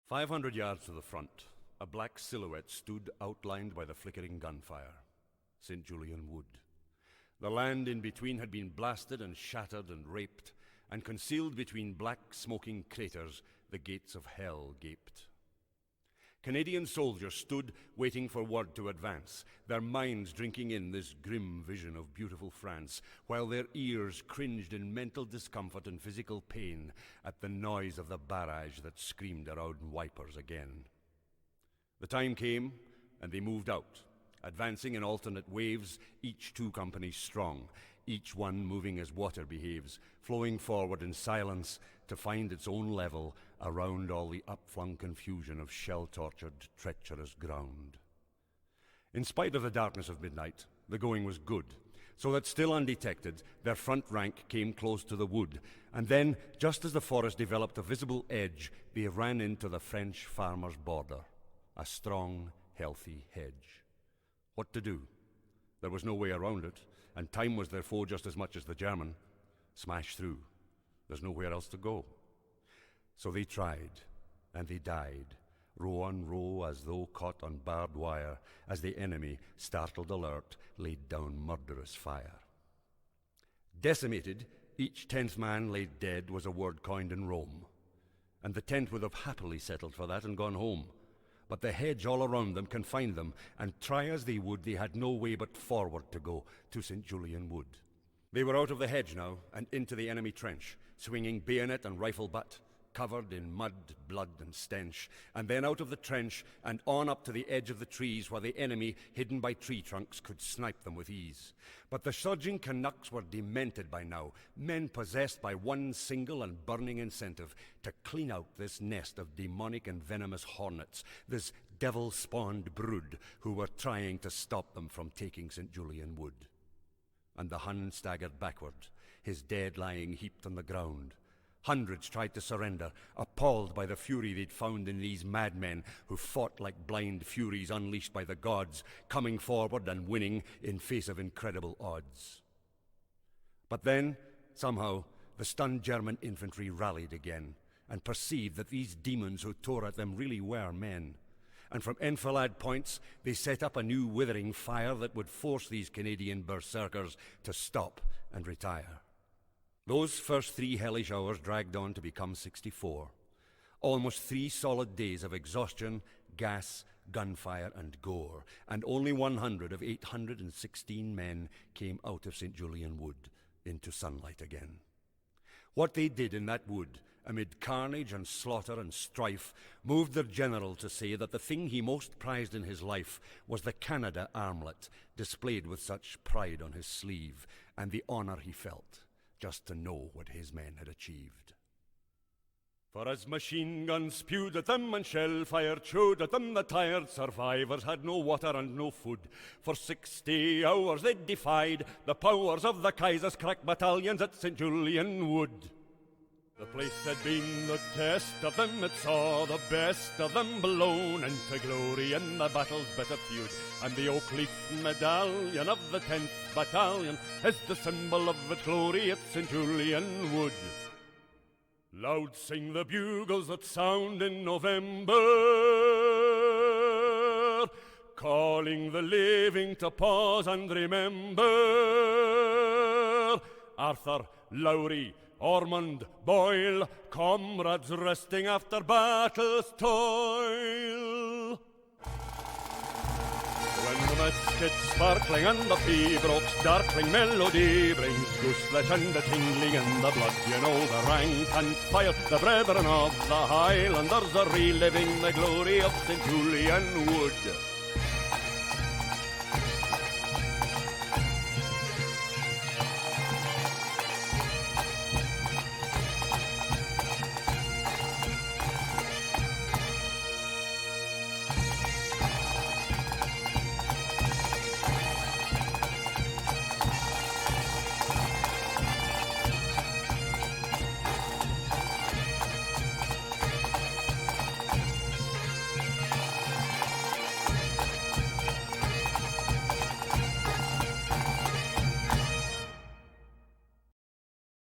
500 yards to the front, a black silhouette stood outlined by the flickering gunfire. St. Julian Wood. The land in between had been blasted and shattered and raped, and concealed between black smoking craters, the gates of hell gaped. Canadian soldiers stood waiting for word to advance, their minds drinking in this grim vision of beautiful France, while their ears cringed in mental discomfort and physical pain at the noise of the barrage that screamed around wipers again. The time came, and they moved out, advancing in alternate waves, each 2 companies strong, each one moving as water behaves, flowing forward in silence to find its own level around all the upflung confusion of shell-tortured, treacherous ground. In spite of the darkness of midnight, the going was good, so that still undetected, their front rank came close to the wood, and then, just as the forest developed a visible edge, they ran into the French farmer's border, a strong, healthy hedge. What to do? There was no way around it, and time was their foe just as much as the German. Smash through. There's nowhere else to go. So they tried, and they died, row on row as though caught on barbed wire, as the enemy, startled alert, laid down murderous fire. Decimated, each 10th man laid dead was a word coined in Rome, and the 10th would have happily settled for that and gone home. But the hedge all around them confined them, and try as they would, they had no way but forward to go, to St. Julian Wood. They were out of the hedge now, and into the enemy trench, swinging bayonet and rifle butt, covered in mud, blood, and stench, and then out of the trench, and on up to the edge of the trees, where the enemy, hidden by tree trunks, could snipe them with ease. But the surging Canucks were demented by now, men possessed by one single and burning incentive, to clean out this nest of demonic and venomous hornets, this devil-spawned brood who were trying to stop them from taking St. Julian Wood. And the Hun staggered backward, his dead lying heaped on the ground. Hundreds tried to surrender, appalled by the fury they'd found in these madmen who fought like blind furies unleashed by the gods, coming forward and winning in face of incredible odds. But then, somehow, the stunned German infantry rallied again and perceived that these demons who tore at them really were men. And from enfilade points, they set up a new withering fire that would force these Canadian berserkers to stop and retire. Those first 3 hellish hours dragged on to become 64. Almost 3 solid days of exhaustion, gas, gunfire, and gore, and only 100 of 816 men came out of St. Julian Wood into sunlight again. What they did in that wood, amid carnage and slaughter and strife, moved their general to say that the thing he most prized in his life was the Canada armlet, displayed with such pride on his sleeve, and the honor he felt just to know what his men had achieved. For as machine guns spewed at them and shell fire chewed at them, the tired survivors had no water and no food. For 60 hours they defied the powers of the Kaiser's crack battalions at St. Julian Wood. The place had been the test of them, it saw the best of them blown into glory in the battle's bitter feud. And the oak leaf medallion of the 10th Battalion is the symbol of its glory at St. Julian Wood. Loud sing the bugles that sound in November, calling the living to pause and remember. Arthur, Lowry, Ormond, Boyle, comrades resting after battle's toil. When the musket's sparkling and the pibroch's darkling melody brings goose flesh and a tingling in the blood, you know the rank and file, the brethren of the Highlanders are reliving the glory of St. Julian Wood.